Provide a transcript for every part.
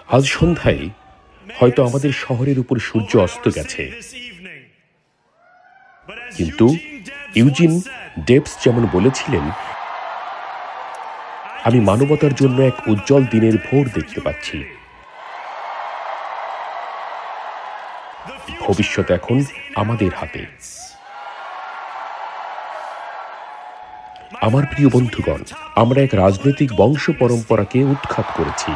আজ সন্ধ্যায় হয়তো আমাদের শহরের উপর সূর্য অস্ত গেছে, কিন্তু ইউজিন ডেবস যেমন বলেছিলেন, আমি মানবতার জন্য এক উজ্জ্বল দিনের ভোর দেখতে পাচ্ছি। ভবিষ্যৎ এখন আমাদের হাতে। আমার প্রিয় বন্ধুগণ, আমরা এক রাজনৈতিক বংশ পরম্পরাকে উৎখাত করেছি।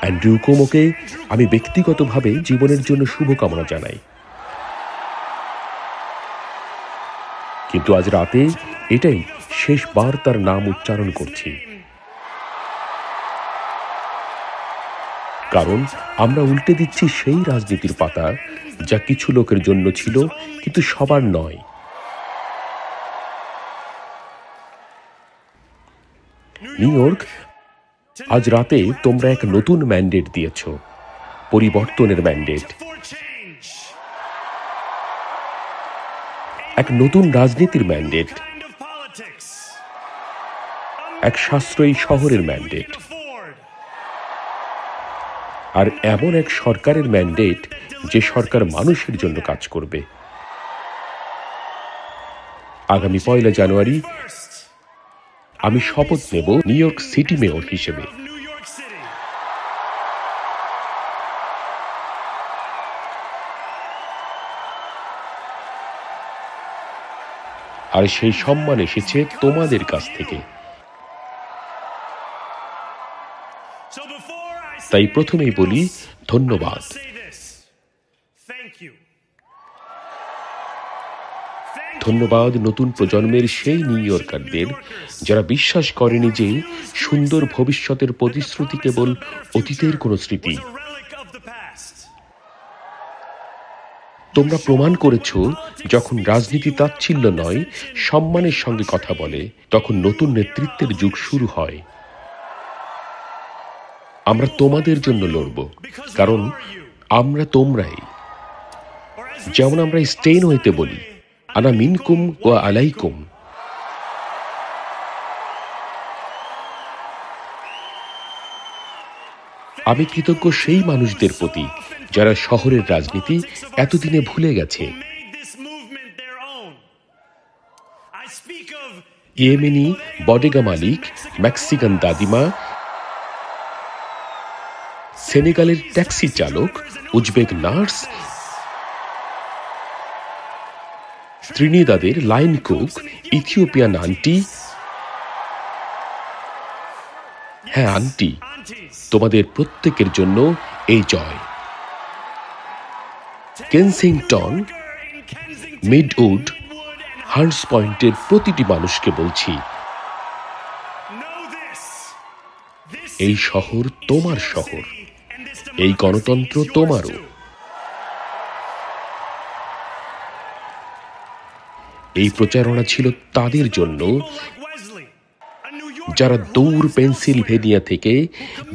অ্যান্ড্রু কুমোকে আমি ব্যক্তিগতভাবে জীবনের জন্য শুভকামনা জানাই, কিন্তু আজ রাতে এটাই শেষবার তার নাম উচ্চারণ করছি, কারণ আমরা উল্টে দিচ্ছি সেই রাজনীতির পাতা যা কিছু লোকের জন্য ছিল কিন্তু সবার নয়। নিউ ইয়র্ক, আজ রাতে তোমরা এক নতুন ম্যান্ডেট দিয়েছ, পরিবর্তনের ম্যান্ডেট, এক নতুন রাজনীতির ম্যান্ডেট, এক সাশ্রয়ী শহরের ম্যান্ডেট, আর এমন এক সরকারের ম্যান্ডেট যে সরকার মানুষের জন্য কাজ করবে। আগামী 1 জানুয়ারি আমি শপথ নেব নিউ ইয়র্ক সিটি মেয়র হিসেবে। আর সেই সম্মান এসেছে তোমাদের কাছ থেকে। তাই প্রথমেই বলি ধন্যবাদ। ধন্যবাদ নতুন প্রজন্মের সেই নিউ ইয়র্কারদের যারা বিশ্বাস করেনি যে সুন্দর ভবিষ্যতের প্রতিশ্রুতি কেবল অতীতের কোনো স্মৃতি। তোমরা প্রমাণ করেছ, যখন রাজনীতি তাচ্ছিল্য নয়, সম্মানের সঙ্গে কথা বলে, তখন নতুন নেতৃত্বের যুগ শুরু হয়। আমরা তোমাদের জন্য লড়ব, কারণ আমরা তোমরাই। যেমন আমরা স্টেইন হইতে বলি, আনা মিনকুম ওয়া আলাইকুম। আমি কৃতজ্ঞ সেই মানুষদের প্রতি যারা শহরের রাজনীতি এতদিনে ভুলে গেছে। ইয়েমেনি বডেগা মালিক, মেক্সিকান দাদিমা, সেনেগালের ট্যাক্সি চালক, উজবেক নার্স, ত্রিনিদাদের লাইন কুক, ইথিওপিয়ান আন্টি। হ্যাঁ আন্টি, তোমাদের প্রত্যেকের জন্য এই জয়। কেনসিংটন, মিডউড, হান্টস পয়েন্টের প্রতিটি মানুষকে বলছি, এই শহর তোমার শহর, এই গণতন্ত্র তোমারও। এই প্রচারণা ছিল তাদের জন্য যারা দূর পেনসিলভেনিয়া থেকে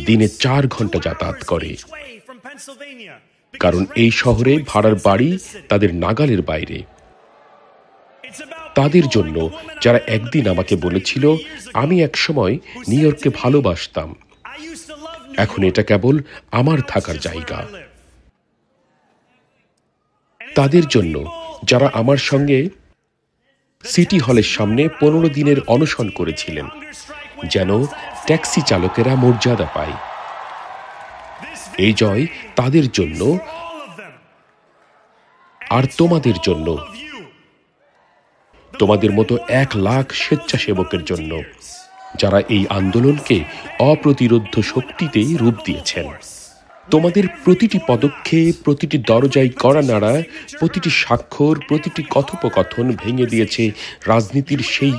দিনে 4 ঘন্টা যাতায়াত করে, কারণ এই শহরে ভাড়ার বাড়ি তাদের নাগালের বাইরে। তাদের জন্য যারা একদিন আমাকে বলেছিল, আমি একসময় নিউ ইয়র্ককে ভালোবাসতাম, এখন এটা কেবল আমার থাকার জায়গা। তাদের জন্য যারা আমার সঙ্গে সিটি হলের সামনে 15 দিনের অনশন করেছিলেন, যেন ট্যাক্সি চালকেরা মর্যাদা পায়। এই জয় তাদের জন্য আর তোমাদের জন্য, তোমাদের মতো 1 লাখ স্বেচ্ছাসেবকের জন্য, যারা এই আন্দোলনকে অপ্রতিরোধ্য শক্তিতে রূপ দিয়েছেন। তোমাদের প্রতিটি পদক্ষেপ, প্রতিটি দরজায় কড়া নাড়া, প্রতিটি স্বাক্ষর, প্রতিটি কথোপকথন ভেঙে দিয়েছে রাজনীতির সেই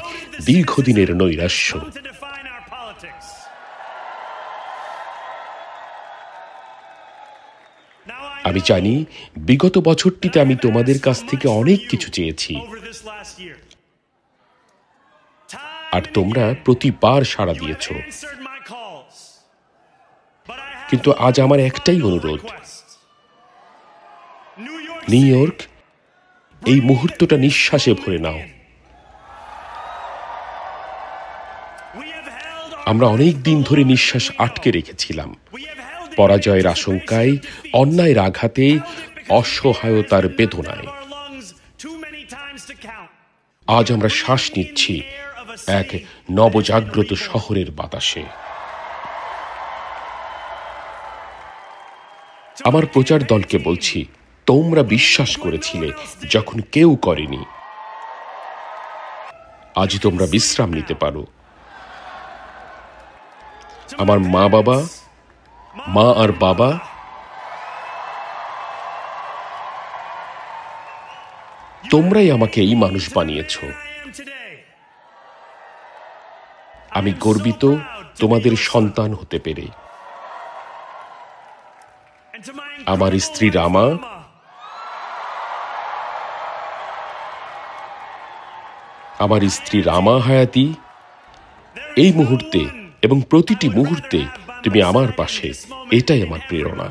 দীর্ঘদিনের নৈরাশ্য। আমি জানি বিগত বছরটিতে আমি তোমাদের কাছ থেকে অনেক কিছু চেয়েছি, আর তোমরা প্রতিবার সাড়া দিয়েছ। কিন্তু আজ আমার একটাই অনুরোধ, নিউ ইয়র্ক, এই মুহূর্তটা নিঃশ্বাসে ভরে নাও। আমরা অনেক দিন ধরে নিঃশ্বাস আটকে রেখেছিলাম, পরাজয়ের আশঙ্কায়, অন্যায়ের আঘাতে, অসহায়তার বেদনায়। আজ আমরা শ্বাস নিচ্ছি এক নবজাগ্রত শহরের বাতাসে। আমার প্রচার দলকে বলছি, তোমরা বিশ্বাস করেছিলে যখন কেউ করেনি। আজ তোমরা বিশ্রাম নিতে পারো। আমার মা আর বাবা, তোমরাই আমাকে এই মানুষ বানিয়েছ। আমি গর্বিত তোমাদের সন্তান হতে পেরে। আমার স্ত্রী রামা, হায়াতি, এই মুহূর্তে এবং প্রতিটি মুহূর্তে তুমি আমার পাশে, এটাই আমার প্রেরণা।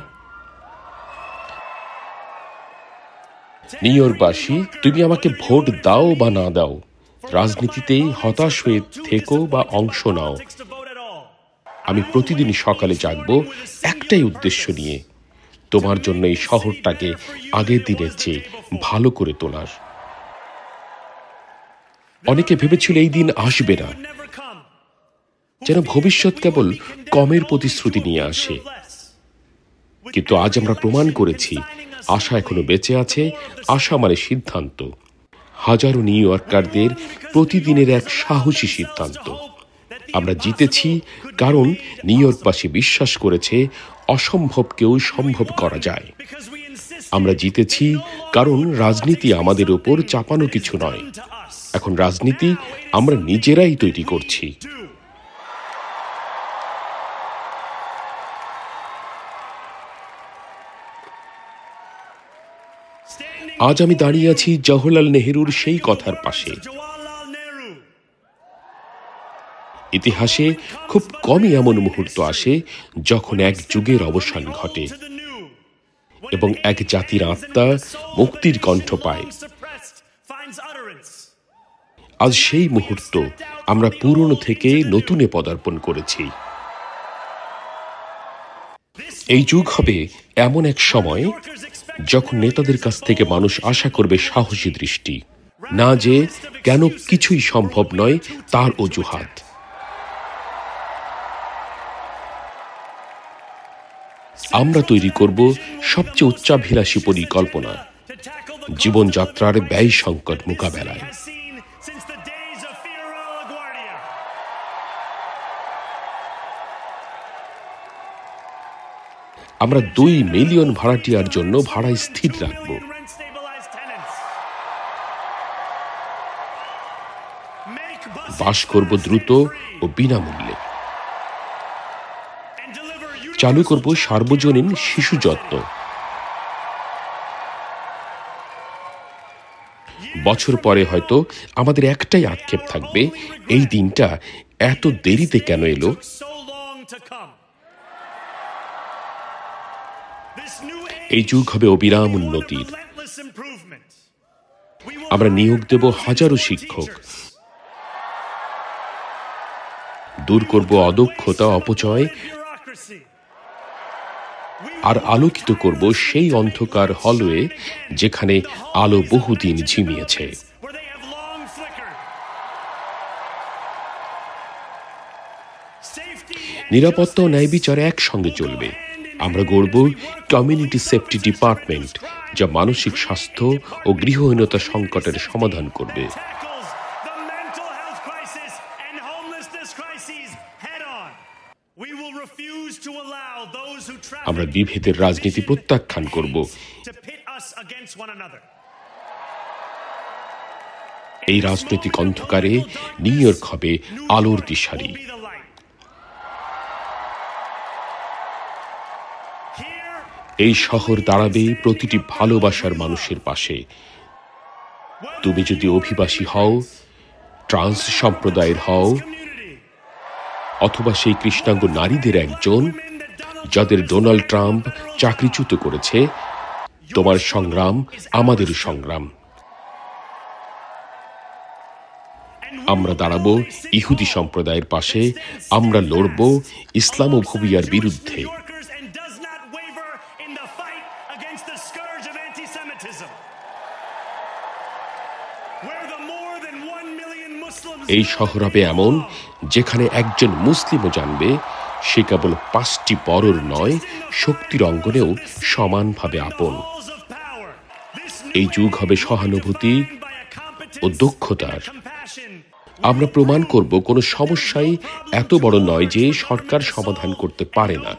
নিউ ইয়র্কবাসী, তুমি আমাকে ভোট দাও বা না দাও, রাজনীতিতে হতাশ হয়ে থেকো বা অংশ নাও, আমি প্রতিদিন সকালে জাগবো একটাই উদ্দেশ্য নিয়ে, তোমার জন্য এই শহরটাকে আগের দিনের চেয়ে ভালো করে তোলার। অনেকে ভেবেছিল এই দিন আসবে না, যেন ভবিষ্যৎ কেবল কমের প্রতিশ্রুতি নিয়ে আসে। কিন্তু আজ আমরা প্রমাণ করেছি আশা এখনো বেঁচে আছে। আশা মানে সিদ্ধান্ত, হাজারো নিউ ইয়র্কারদের প্রতিদিনের এক সাহসী সিদ্ধান্ত। আমরা জিতেছি কারণ নিউ ইয়র্কবাসী বিশ্বাস করেছে অসম্ভবকেও সম্ভব করা যায়। আমরা জিতেছি কারণ রাজনীতি আমাদের উপর চাপানো কিছু নয়, এখন রাজনীতি আমরা নিজেরাই তৈরি করছি। আজ আমি দাঁড়িয়ে আছি জওহরলাল নেহরুর সেই কথার পাশে। ইতিহাসে খুব কমই এমন মুহূর্ত আসে যখন এক যুগের অবসান ঘটে এবং এক জাতির আত্মা মুক্তির কণ্ঠ পায়। আজ সেই মুহূর্ত আমরা পুরনো থেকে নতুনে পদার্পণ করেছি। এই যুগ হবে এমন এক সময় যখন নেতাদের কাছ থেকে মানুষ আশা করবে সাহসী দৃষ্টি, না যে কেন কিছুই সম্ভব নয় তার অজুহাত। আমরা তৈরি করব সবচেয়ে উচ্চাভিলাষী পরিকল্পনা জীবনযাত্রার ব্যয় সংকট মোকাবেলায়। আমরা 2 মিলিয়ন ভাড়াটিয়ার জন্য ভাড়া স্থির রাখব। বাস করব দ্রুত ও বিনামূল্যে। চালু করব সার্বজনীন শিশু যত্ন। বছর পরে হয়তো আমাদের একটাই আক্ষেপ থাকবে, এই দিনটা এত দেরিতে কেন এলো। এই যুগ হবে অবিরাম উন্নতির। আমরা নিয়োগ দেব হাজারো শিক্ষক, দূর করব অদক্ষতা, অপচয়, আর আলোকিত করব সেই অন্ধকার হলওয়ে যেখানে আলো বহুদিন ঝিমিয়েছে। নিরাপত্তা ও ন্যায় বিচার একসঙ্গে চলবে। আমরা গড়ব কমিউনিটি সেফটি ডিপার্টমেন্ট, যা মানসিক স্বাস্থ্য ও গৃহহীনতা সংকটের সমাধান করবে। আমরা বিভেদের রাজনীতি প্রত্যাখ্যান করব। এই রাজনৈতিক অন্ধকারে নিউ ইয়র্ক হবে আলোর দিশারি। এই শহর দাঁড়াবে প্রতিটি ভালোবাসার মানুষের পাশে। তুমি যদি অভিবাসী হও, ট্রান্স সম্প্রদায়ের হও, অথবা সেই কৃষ্ণাঙ্গ নারীদের একজন যাদের ডোনাল্ড ট্রাম্প চাকরিচ্যুত করেছে, তোমার সংগ্রাম আমাদের সংগ্রাম। আমরা দাঁড়াবো ইহুদি সম্প্রদায়ের পাশে, আমরা লড়ব ইসলামোফোবিয়ার বিরুদ্ধে। এই শহর হবে এমন যেখানে একজন মুসলিমও জানবে সে কেবল 5টি বড়র নয়, শক্তির অঙ্গনেও সমানভাবে আপন। এই যুগ হবে সহানুভূতি ও দক্ষতার। আমরা প্রমাণ করব কোনো সমস্যাই এত বড় নয় যে সরকার সমাধান করতে পারে না,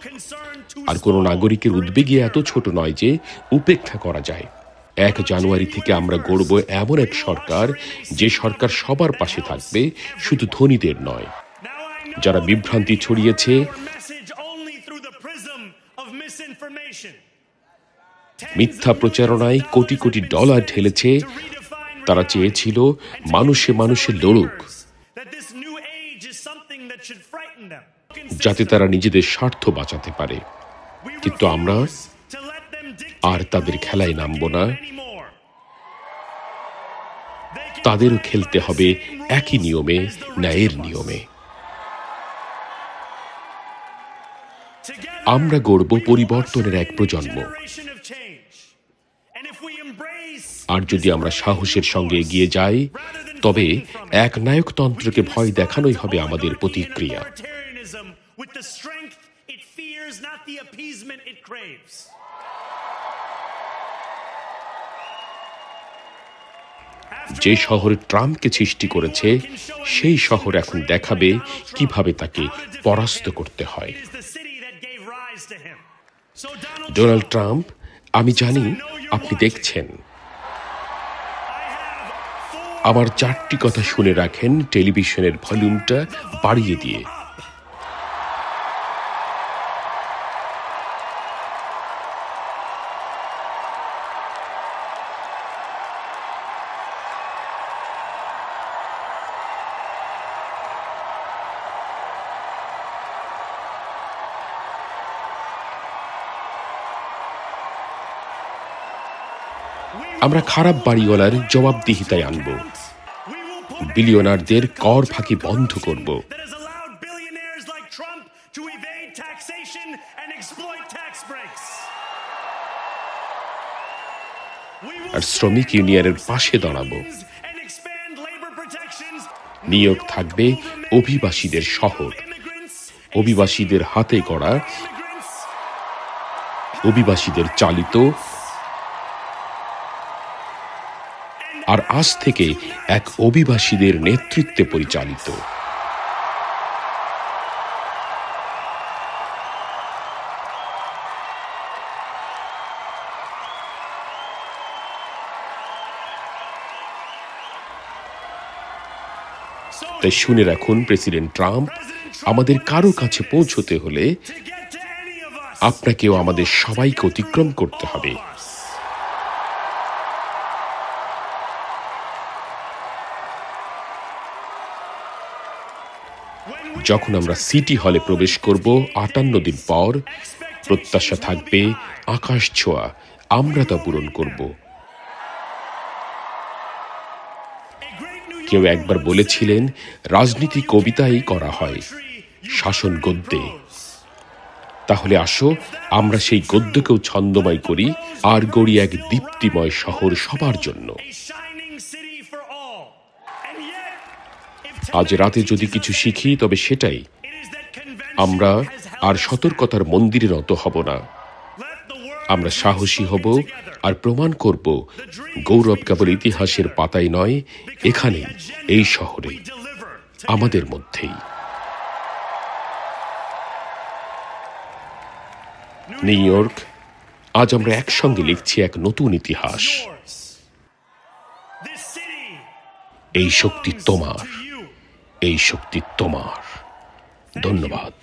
আর কোনো নাগরিকের উদ্বেগই এত ছোট নয় যে উপেক্ষা করা যায়। 1 জানুয়ারি থেকে আমরা গড়ব এমন এক সরকার, যে সরকার সবার পাশে থাকবে, শুধু ধনীদের নয়। যারা বিভ্রান্তি ছড়িয়েছে, মিথ্যা প্রচারণায় কোটি কোটি ডলার ঢেলেছে, তারা চেয়েছিল মানুষে মানুষে লড়ুক, যাতে তারা নিজেদের স্বার্থ বাঁচাতে পারে। কিন্তু আমরা আর তাদের খেলায় নামব না। তাদেরও খেলতে হবে একই নিয়মে, ন্যায়ের নিয়মে। আমরা গড়ব পরিবর্তনের এক প্রজন্ম। আর যদি আমরা সাহসের সঙ্গে এগিয়ে যাই, তবে একনায়কতন্ত্রকে ভয় দেখানোই হবে আমাদের প্রতিক্রিয়া। যে শহর ট্রাম্পকে সৃষ্টি করেছে, সেই শহর এখন দেখাবে কিভাবে তাকে পরাস্ত করতে হয়। ডোনাল্ড ট্রাম্প, আমি জানি আপনি দেখছেন। আমার 4টি কথা শুনে রাখেন টেলিভিশনের ভলিউমটা বাড়িয়ে দিয়ে। আমরা খারাপ বাড়িওয়ালার জবাবদিহিতায় আনব, বিলিয়নারদের কর ফাঁকি বন্ধ করব, আর শ্রমিক ইউনিয়নের পাশে দাঁড়াবো। নিউ ইয়র্ক থাকবে অভিবাসীদের শহর, অভিবাসীদের হাতে গড়া, অভিবাসীদের চালিত, আর আজ থেকে এক অভিবাসীদের নেতৃত্বে পরিচালিত। তাই শুনে রাখুন প্রেসিডেন্ট ট্রাম্প, আমাদের কারো কাছে পৌঁছতে হলে আপনাকেও আমাদের সবাইকে অতিক্রম করতে হবে। যখন আমরা সিটি হলে প্রবেশ করব 58 দিন পর, প্রত্যাশা থাকবে আকাশ ছোঁয়া, আমরা তা পূরণ করব। কেউ একবার বলেছিলেন, রাজনীতি কবিতাই করা হয়, শাসন গদ্যে। তাহলে আসো আমরা সেই গদ্যকেও ছন্দময় করি আর গড়ি এক দীপ্তিময় শহর সবার জন্য। আজ রাতে যদি কিছু শিখি, তবে সেটাই, আমরা আর সতর্কতার মন্দিরের নত হব না। আমরা সাহসী হব আর প্রমাণ করব গৌরব কেবল ইতিহাসের পাতায় নয়, এখানে, এই শহরে, আমাদের মধ্যেই। নিউ ইয়র্ক, আজ আমরা একসঙ্গে লিখছি এক নতুন ইতিহাস। এই শক্তি তোমার, এই শক্তি তোমার। ধন্যবাদ।